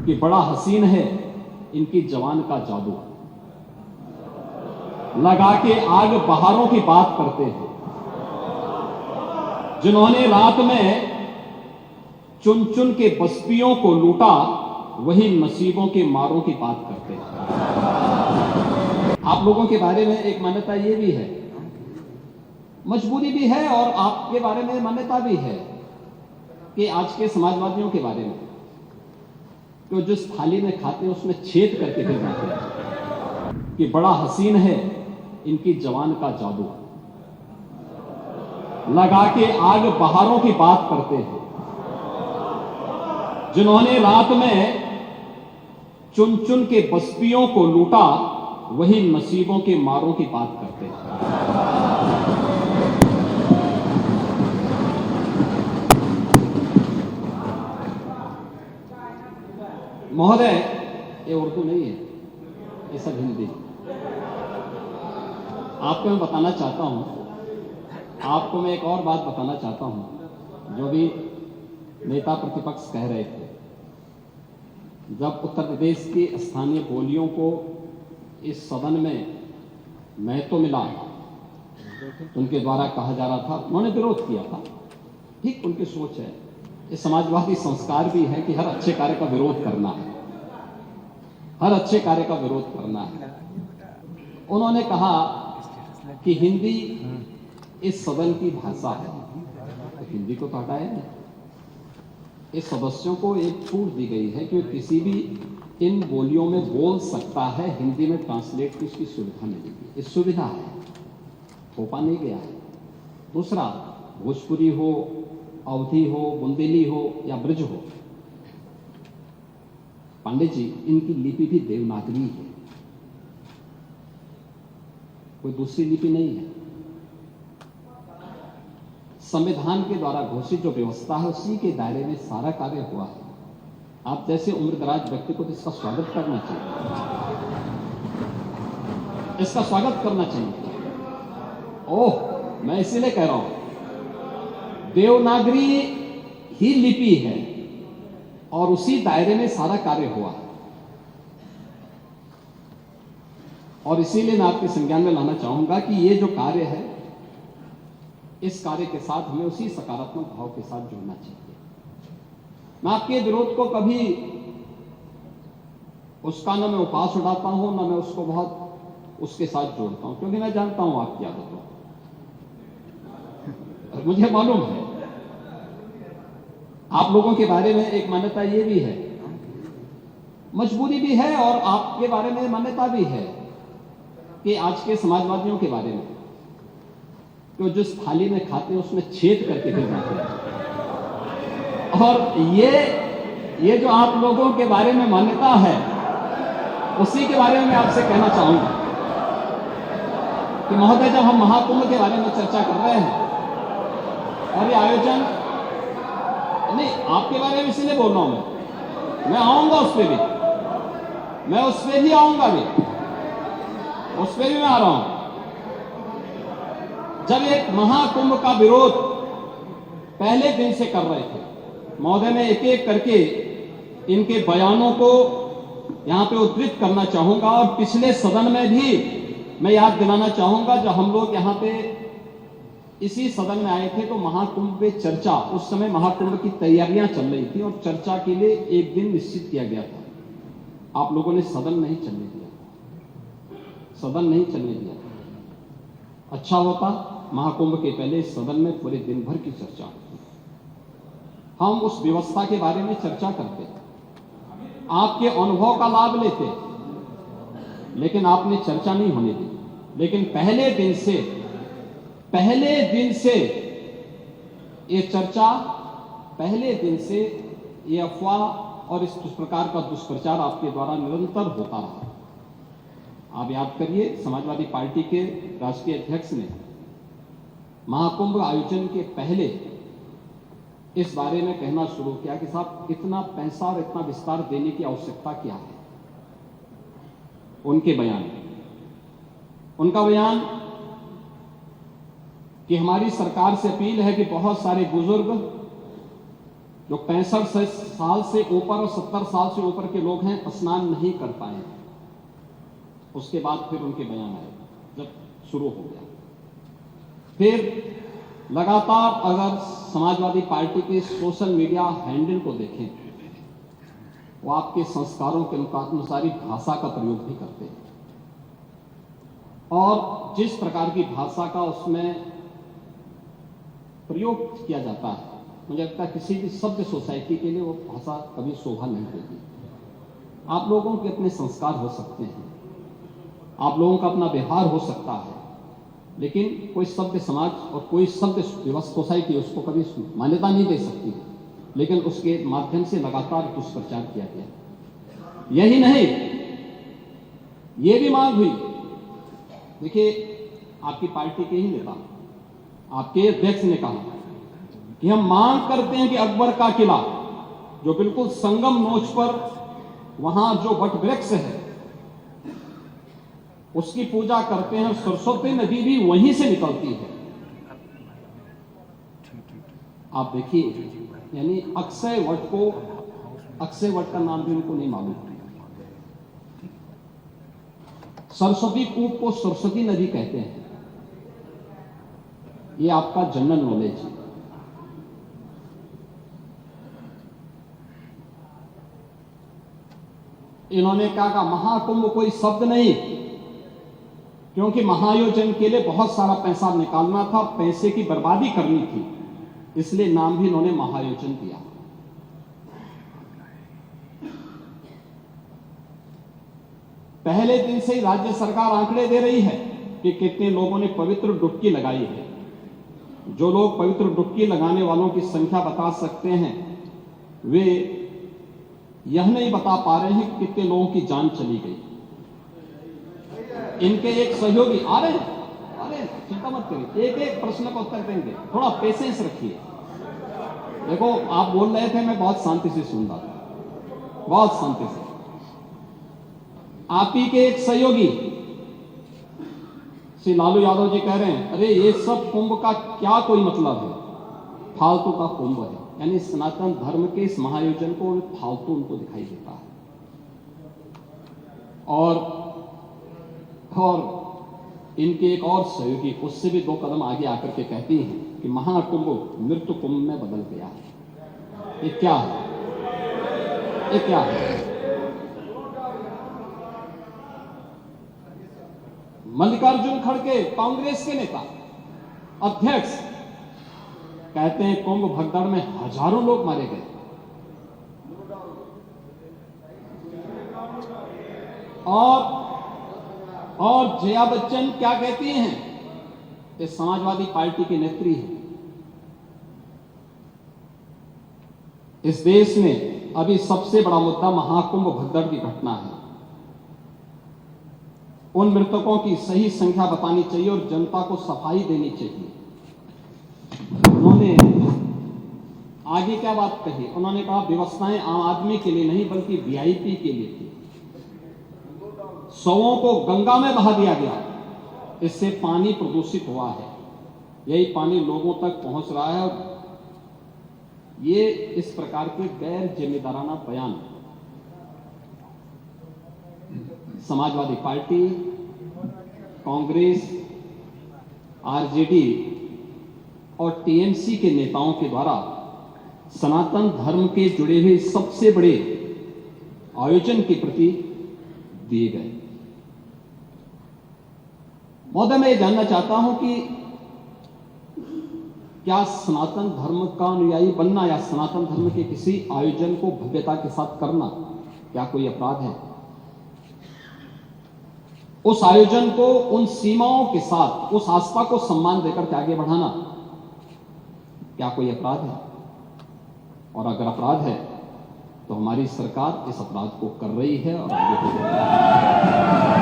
कि बड़ा हसीन है इनकी जवान का जादू, लगा के आग बहारों की बात करते हैं। जिन्होंने रात में चुन चुन के बस्तियों को लूटा, वही नसीबों के मारों की बात करते हैं। आप लोगों के बारे में एक मान्यता ये भी है, मजबूरी भी है, और आपके बारे में मान्यता भी है कि आज के समाजवादियों के बारे में तो जिस थाली में खाते हैं उसमें छेद करके फिर जाते हैं कि बड़ा हसीन है इनकी जवान का जादू, लगा के आग बहारों की बात करते हैं। जिन्होंने रात में चुन चुन के बस्तियों को लूटा, वही नसीबों के मारों की बात करते हैं। महोदय, ये उर्दू नहीं है, ये सब हिंदी। आपको मैं बताना चाहता हूं, आपको मैं एक और बात बताना चाहता हूं, जो भी नेता प्रतिपक्ष कह रहे थे। जब उत्तर प्रदेश की स्थानीय बोलियों को इस सदन में महत्व मिला, तो उनके द्वारा कहा जा रहा था, उन्होंने विरोध किया था। ठीक उनकी सोच है, ये समाजवादी संस्कार भी है कि हर अच्छे कार्य का विरोध करना है, हर अच्छे कार्य का विरोध करना है। उन्होंने कहा कि हिंदी इस सदन की भाषा है, तो हिंदी को तो हटाया नहीं। इस सदस्यों को एक छूट दी गई है कि किसी भी इन बोलियों में बोल सकता है, हिंदी में ट्रांसलेट की उसकी सुविधा मिलेगी। इस सुविधा है, थोपा नहीं गया है। दूसरा, भोजपुरी हो, अवधी हो, बुंदेली हो या ब्रज हो, पांडे जी, इनकी लिपि भी देवनागरी है, कोई दूसरी लिपि नहीं है। संविधान के द्वारा घोषित जो व्यवस्था है उसी के दायरे में सारा कार्य हुआ है। आप जैसे उम्रदराज व्यक्ति को तो इसका स्वागत करना चाहिए, इसका स्वागत करना चाहिए। ओह, मैं इसीलिए कह रहा हूं, देवनागरी ही लिपि है और उसी दायरे में सारा कार्य हुआ, और इसीलिए मैं आपके संज्ञान में लाना चाहूंगा कि ये जो कार्य है, इस कार्य के साथ हमें उसी सकारात्मक भाव के साथ जुड़ना चाहिए। मैं आपके विरोध को कभी उसका न मैं उपास उड़ाता हूं, न मैं उसको बहुत उसके साथ जोड़ता हूं, क्योंकि मैं जानता हूं आपकी आदतों, मुझे मालूम है। आप लोगों के बारे में एक मान्यता ये भी है, मजबूरी भी है, और आपके बारे में मान्यता भी है कि आज के समाजवादियों के बारे में तो जिस थाली में खाते हैं उसमें छेद करके फिर जाते हैं। और ये जो आप लोगों के बारे में मान्यता है, उसी के बारे में मैं आपसे कहना चाहूंगा कि महोदय, जब हम महाकुंभ के बारे में चर्चा कर रहे हैं और ये आयोजन नहीं, आपके बारे में इसीलिए बोल रहा हूं, मैं आऊंगा उस पर भी, मैं उस पर भी आऊंगा भी, उस पर भी मैं आ रहा हूं। जब एक महाकुंभ का विरोध पहले दिन से कर रहे थे, महोदय, मैं एक एक करके इनके बयानों को यहां पे उद्धृत करना चाहूंगा, और पिछले सदन में भी मैं याद दिलाना चाहूंगा, जब हम लोग यहां पे इसी सदन में आए थे तो महाकुंभ पे चर्चा, उस समय महाकुंभ की तैयारियां चल रही थी और चर्चा के लिए एक दिन निश्चित किया गया था। आप लोगों ने सदन नहीं चलने दिया, सदन नहीं चलने दिया। अच्छा होता महाकुंभ के पहले सदन में पूरे दिन भर की चर्चा होती, हम उस व्यवस्था के बारे में चर्चा करते, आपके अनुभव का लाभ लेते, लेकिन आपने चर्चा नहीं होने दी। लेकिन पहले दिन से ये चर्चा, पहले दिन से ये अफवाह और इस प्रकार का दुष्प्रचार आपके द्वारा निरंतर होता रहा। आप याद करिए, समाजवादी पार्टी के राष्ट्रीय अध्यक्ष ने महाकुंभ आयोजन के पहले इस बारे में कहना शुरू किया कि साहब, इतना पैसा और इतना विस्तार देने की आवश्यकता क्या है। उनका बयान कि हमारी सरकार से अपील है कि बहुत सारे बुजुर्ग जो 65 साल से ऊपर और 70 साल से ऊपर के लोग हैं स्नान नहीं कर पाए। उसके बाद फिर उनके बयान आए जब शुरू हो गया। फिर लगातार अगर समाजवादी पार्टी के सोशल मीडिया हैंडल को देखें, वो आपके संस्कारों के अनुसारी भाषा का प्रयोग भी करते हैं और जिस प्रकार की भाषा का उसमें प्रयोग किया जाता है, मुझे लगता है किसी भी सभ्य सोसाइटी के लिए वो भाषा कभी शोभा नहीं देगी। आप लोगों के अपने संस्कार हो सकते हैं, आप लोगों का अपना व्यवहार हो सकता है, लेकिन कोई सभ्य समाज और कोई सभ्य सोसाइटी उसको कभी मान्यता नहीं दे सकती, लेकिन उसके माध्यम से लगातार दुष्प्रचार किया गया। यही नहीं, ये भी मांग हुई। देखिए, आपकी पार्टी के ही नेता, आपके अध्यक्ष ने कहा कि हम मांग करते हैं कि अकबर का किला जो बिल्कुल संगम नोच पर वहां जो वट वृक्ष है उसकी पूजा करते हैं, सरस्वती नदी भी वहीं से निकलती है। आप देखिए, यानी अक्षय वट का नाम भी उनको नहीं मालूम। सरस्वती कूप को सरस्वती नदी कहते हैं। ये आपका जनरल नॉलेज है। इन्होंने कहा महाकुंभ कोई शब्द नहीं, क्योंकि महायोजन के लिए बहुत सारा पैसा निकालना था, पैसे की बर्बादी करनी थी, इसलिए नाम भी इन्होंने महायोजन दिया। पहले दिन से ही राज्य सरकार आंकड़े दे रही है कि कितने लोगों ने पवित्र डुबकी लगाई है। जो लोग पवित्र डुबकी लगाने वालों की संख्या बता सकते हैं, वे यह नहीं बता पा रहे हैं कि कितने लोगों की जान चली गई। इनके एक सहयोगी आ रहे हैं, चिंता मत करिए, एक एक प्रश्न का उत्तर देंगे, थोड़ा पेशेंस रखिए। देखो, आप बोल रहे थे, मैं बहुत शांति से सुन रहा था, बहुत शांति से। आप ही के एक सहयोगी श्री लालू यादव जी कह रहे हैं, अरे ये सब कुंभ का क्या कोई मतलब है, फालतू का कुंभ है। यानी सनातन धर्म के इस महायोजन को फालतू उनको दिखाई देता है। और इनके एक और सहयोगी उससे भी 2 कदम आगे आकर के कहती हैं कि महाकुंभ मृत्यु कुंभ में बदल गया है। ये क्या है? ये क्या है? मल्लिकार्जुन खड़गे, कांग्रेस के नेता, अध्यक्ष, कहते हैं कुंभ भगदड़ में हजारों लोग मारे गए। और जया बच्चन क्या कहती हैं? ये समाजवादी पार्टी की नेत्री है। इस देश में अभी सबसे बड़ा मुद्दा महाकुंभ भगदड़ की घटना है। उन मृतकों की सही संख्या बतानी चाहिए और जनता को सफाई देनी चाहिए। उन्होंने आगे क्या बात कही? उन्होंने कहा व्यवस्थाएं आम आदमी के लिए नहीं बल्कि वीआईपी के लिए थी। शवों को गंगा में बहा दिया गया, इससे पानी प्रदूषित हुआ है। यही पानी लोगों तक पहुंच रहा है। और ये इस प्रकार के गैर जिम्मेदाराना बयान समाजवादी पार्टी, कांग्रेस, आरजेडी और टीएमसी के नेताओं के द्वारा सनातन धर्म के जुड़े हुए सबसे बड़े आयोजन के प्रति दिए गए। महोदय, मैं ये जानना चाहता हूं कि क्या सनातन धर्म का अनुयायी बनना या सनातन धर्म के किसी आयोजन को भव्यता के साथ करना क्या कोई अपराध है? उस आयोजन को उन सीमाओं के साथ, उस आस्था को सम्मान देकर के आगे बढ़ाना क्या कोई अपराध है? और अगर अपराध है तो हमारी सरकार इस अपराध को कर रही है और आगे बढ़ रही है।